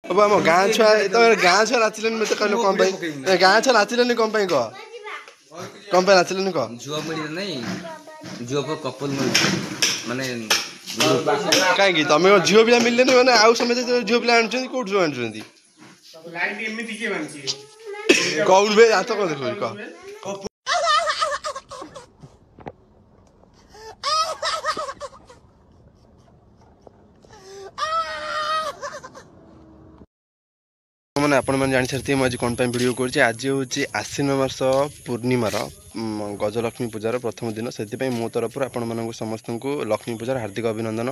अब आम गाँ छुआ तुम गाँ छुआ नाचिले मत कहल कम गाँ छुआ नाचिले कम कह कम नाचिले कह झुआ मिल नहीं झुआ पर कपल माने कहीं तुम झील पिला मिलने मैंने आउ समझे झील पिला आनी कौट झुआ आनी कौन बे हाथ कौन देख कह मैंने आपण मैंने जानी सारी आज कौन वीडियो कर आज हूँ आश्विन मास पूर्णिमार गजलक्ष्मी पूजार प्रथम दिन से मो तरफ आपण मानक समस्त को लक्ष्मी पूजार हार्दिक अभिनंदन।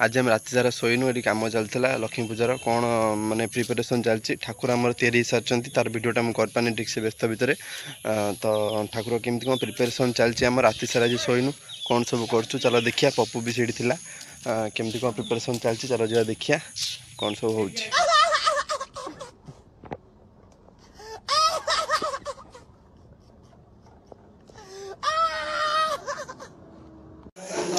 आज आम राति सारा शोनु ये कम चलता लक्ष्मी पूजार कौन माने प्रिपेरेसन चलती ठाकुर आम तैयारी सारी तार वीडियोटा मुझे करपानी ठीक से व्यस्त भितर तो ठाकुर केमती कौन प्रिपेरेसन चलती आम राति सारा आज शोनु कौन सब कर चलो देखिया पप्पू भी सीढ़ी थी केमती कौन प्रिपेरेसन चलती चलो जा देखिया कौन सब हो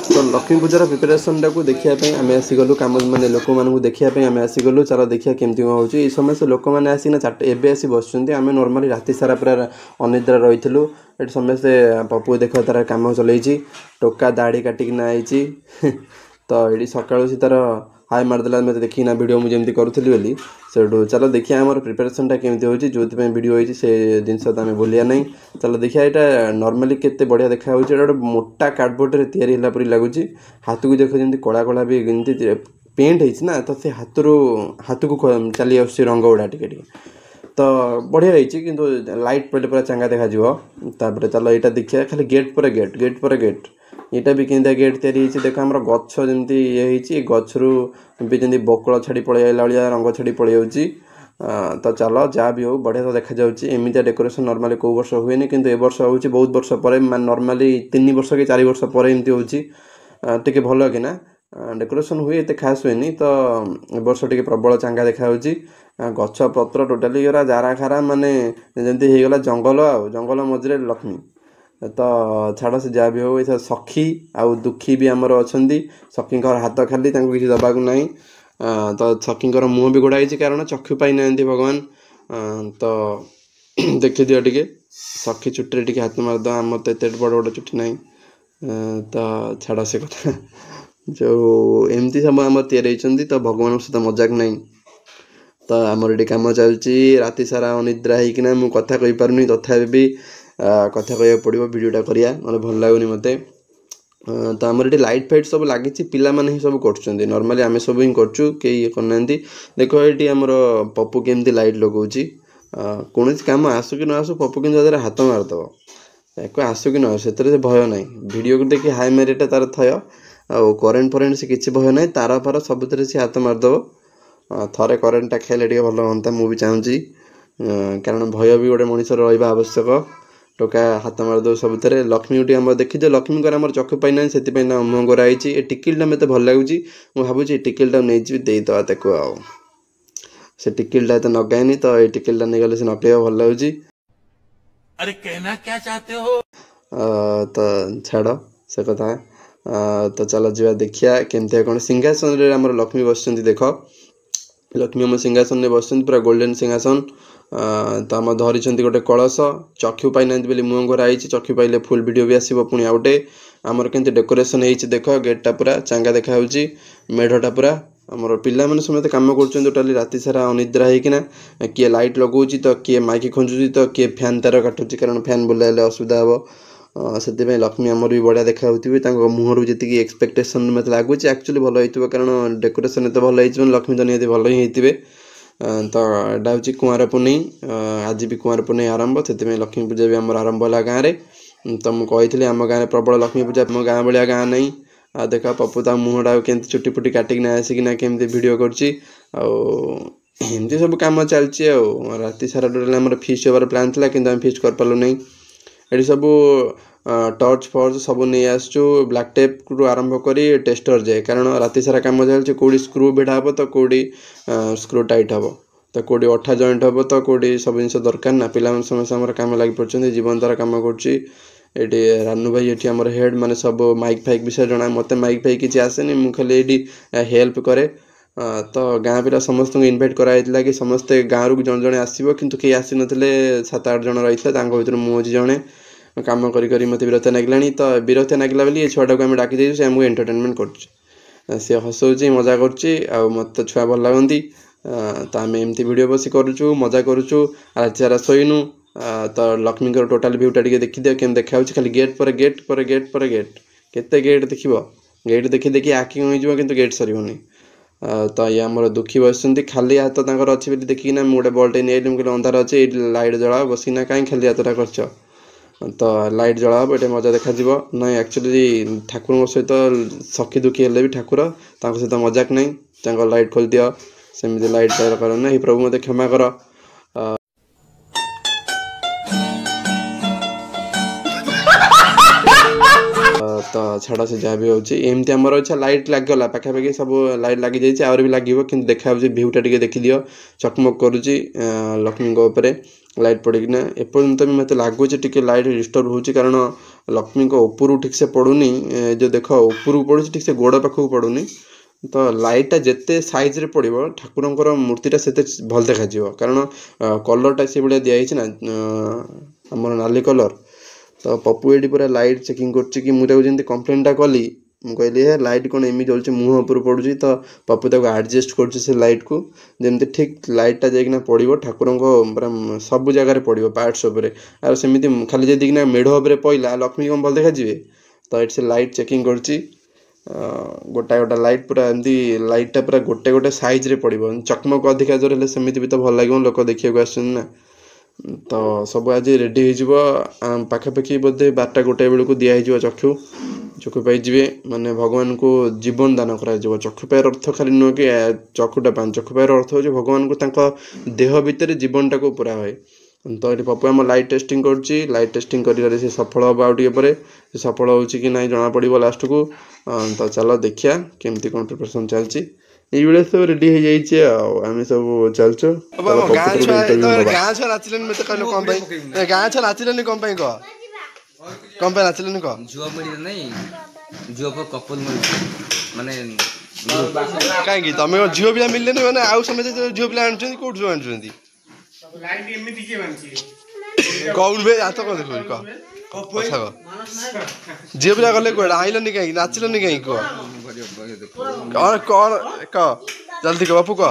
तो लक्ष्मी पूजार प्रिपेरेसन टाक देखापी आम आसीगलु कम मानने लोक मानू देखापी आम आसीगलु चलो देखिए केमती कौन हो समय से लोक मैंने आसिक एवं आसी बस आम नॉर्मली राति सारा पूरा अनिद्रा रही ये समस्ते पप्पू देख तार कम चल टोका दाढ़ी काटिकना आई तो ये सका सी तार हाई मारदेला मत देखना वीडियो मुझे करूली बोली से चलो देखिए आम प्रिपेरेसन केमती हो जो वीडियो होती से जिनस तो आम बोलिया नहीं चलो देखिए यहाँ नॉर्मली केते बढ़िया देखा गोटे मोटा कार्डबोर्ड रे तैयारी होला परी लगुच हाथ को देख जमी कला कला भी पेंट होना तो से हाथ को चली आस रंग गुड़ा टे तो बढ़िया रही किंतु लाइट पड़े पूरा चंगा देखा चलो यहाँ देखिए खाली गेट पर गेट यहाँ भी केंदा गेट तैयारी देख आम गछ जमी ये गचरू भी जमी बकल छाड़ी पलैला भाया रंग छाड़ी पलि जाऊँगी तो चलो जहाँ भी हो बढ़िया तो देखा जामती डेकोरेशन नॉर्मली कौ वर्ष हुए कि ए वर्ष हूँ बहुत वर्ष पर नॉर्मली 3 वर्ष कि 4 वर्ष पर एमती होटे भल कि ना डेकोरेशन हुए ये खास हुए तो ए वर्ष टे प्रबल चंगा देखा गछ पत्र टोटाली जारा खारा माने जमी होगला जंगल मझे लक्ष्मी तो छाड़ से जहाँ भी हो ये सखी आउ दुखी भी आमर अच्छा सखी हाथ खाली किसी दबाक ना तो सखी मुँह भी गोड़ाई कारण चक्षु पाई ना भगवान तो देखी दियो टे सखी चुट्टी टे हाथ मारद आम तो ये बड़ बड़ चुट्टी ना तो छाड़ से कथा जो एमती सब आम तैयारी तो भगवान सहित मजाक नहीं तो आमर ये कम चलती राति सारा अनिद्रा होना मुझे कथा कही पारुनी तथा भी कथा कह पड़ो वीडियोटा करिया ना भल लगुनि मत तो आमर ये लाइट फाइट सब लगी पिला माने ही सब कर नॉर्मली आम सब ही करूँ कई करना देख ये आमर पप्पू केमती लाइट लगौच कौन कम आसू कि न आसू पप्पू कि हाथ मारदेव एक आसू कि न आसू से भय ना वीडियो को देखिए हाई मेरिटा तार थय करेन्ट फरेन्ट से किसी भय ना तार फार सब से हाथ मारदेव थे करेन्टा खाइले टे भल हाँ मुझे चाहूँगी कारण भय भी गोटे मनीष रहा आवश्यक टोका हाथ मारदेव सब लक्ष्मी गोटे आम देखी लक्ष्मी आम चक्षु पाई से मुँह गोराई ये टिकिलटा मत भल लगुच भावुँ टिकिलटा नहीं देद से टिकिलटा तो नगाएनी तो ये टिकिलटा नहीं गले से नगेवा भल लगुच अरे कहना क्या चाहते हो तो छाड़ से कथा तो चलो जा देखिया केमती कौन सिंहासन आम लक्ष्मी बस देख लक्ष्मी आम सिंहासन में बस पूरा गोल्डन सिंहासन तो आम धरी गोटे कलश चक्षु पाई ना मुँह गोराई चक्षु पाइले फुल वीडियो भी आसो पुणी आउटे आमर के डेकोरेशन हो देख गेटा पूरा चंगा देखा मेढ़टा पूरा आमर पिला माने समस्त कम कर राति सारा अनिद्रा होना किए लाइट लगौच तो किए माइक खोजुची तो किए फैन तार काटुची कारण फैन बुलाइले असुविधा हम से लक्ष्मी आमर भी बढ़िया देखा मुहर जी एक्सपेक्टेशन मत लगुच एक्चुअली भल हो कारण डेकोरेशन तो भल हो लक्ष्मी तो निहती भल ही होते तो यहाँ हूँ कुआर पुनई आज भी कुआर पुनई आरंभ से लक्ष्मी पूजा भी आम आरंभ है गाँव में तो मुझे आम गाँव में प्रबल लक्ष्मी पूजा आम गाँव भाया गाँ नहीं आ देख पप्पू ता मुहटा के चुटी फुटी काटिकना आसिकना केमती भिडियो करमती सब कम चलती राति सारा टोटाल आम फिस्ट होबार प्लान था कि फिस्ट कर पार्लु नहीं ये सब टर्च फर्च सब नहीं आसचु ब्लैक टेप रू आरंभ करी टेस्टर जाए कारण राति सारा कम चलती कौड़ी स्क्रू भिड़ा हे तो कौड़ी स्क्रू टाइट हे तो कौड़ी अठा जॉइंट हे तो कौड़ी सब जिन दरकार ना पिला समस्या आम कम लगी पड़े जीवन द्वारा कम कर रानू भाई ये आम हेड माने सब माइक फाइक विषय जना मत माइक फाइक किसी आसेनी मुझे खाली ये हेल्प कै तो गाँ पिला समस्त इनभाइट कराइला कि समस्ते गाँव जन जन आसो कि कई आसी नथिले 7-8 जन रही भर मुझे जड़े काम करी मत विरक्तिया नागिलानी तो विरक्तिया नागिला बोली छुआटा को आम डाकी देछु से आमको एंटरटेनमेंट कर सी हसौची मजा कर मत छुआ भल लगती तो आम एमती वीडियो बस करुचु मजा करुचु रात सारा शोनु तो लक्ष्मी टोटाल भ्यूटा देखी दियो केम देखा खाली गेट पर गेट पर गेट पर गेट केते गेट देख गेट देखी देखी आखि हो कि गेट सर तो ये आमर दुखी बस खाली हाथ तर अच्छी देखिना मुझे बल्टे नहीं कहले अंधार अच्छे ये लाइट जला बसिना कहीं खाली हाथटा कर तो लाइट जला ये मजा देखा ना एक्चुअली ठाकुर सहित सखी दुखी हेल्ले भी ठाकुर सहित मजाक नहीं लाइट खोल दियो सेमती लाइट करना हे प्रभु मत क्षमा कर तो छाड़ से जहाँ भी होमती आमर अच्छा लाइट लगिगला पाखापाखि सब लाइट लगी जाइए आउरी भी लगे कि देखा भ्यूटा टे देखी दियो चकमक करुच्ची लक्ष्मी लाइट पड़ना एपर्तंत भी मत लगुच टे लाइट डिस्टर्ब हो कारण लक्ष्मी उपरू ठीक से पड़ूनी जो देख उपरू पड़ू ठीक से गोड़ पाखक पड़ूनी तो लाइटा जिते साइज रे पड़ो ठाकुर मूर्तिटा से भल देखा कारण कलरटा से भाया दिखाई ना आमर नाली कलर तो पप्पू ये पूरा लाइट चेकिंग कर कंप्लेनटा कली कहली है लाइट कौन एमि जलुचे मुँह उपर पड़ुची तो पप्पू ताको एडजस्ट कर लाइट को जमती ठीक लाइटा जाइना पड़ो ठाकुर पूरा सब जगार पड़ो पार्ट्स उपर और सेमती खाली जदिना मेढ़ उपर पड़ा लक्ष्मी कौन भल देखा तो ये से लाइट चेकिंग कर गोटा गोटा लाइट पूरा एमती लाइटा पूरा गोटे गोटे साइज रे पड़ो चकमक अधिका जोर है सेमती भी तो भल लगे लोक देखा आस तो सब आज रेडी हो पाखापाखि बोधे 12टा गोटे बेलू दिखाई चक्षु चक्षु पाइबे माने भगवान को जीवन दान करा चक्षु पायर अर्थ खाली नुह कि चक्षुटा पान चक्षु पायर अर्थ हो भगवान को देह भितर जीवनटा को पूरा हुए तो ये पप्पू आम लाइट टेस्टिंग कर लाइट टेस्टिंग कर सफल हम आउे सफल हो कि ना जना पड़ो लास्ट को तो चलो देखिया केमती कौन प्रिपरेशन चलती ये सब रेडी हो जाइए आम सब चलचु गाँ छुआ नाचिले मत कहल गाँ छुआ नाचिले कौन कह कौन नाचिले कह झुआ मिल नहीं झुआ पर कपल माने कहीं तुम झील पिला मिलने मैंने आउ समझे झील पिला आनी कौट सब आनी कौन बे हाथ कौन देख कह झील पिला गले कौन आइलनि कहीं नाचिलनि कहीं कह कौन कौन कह जल्दी कह बापू कह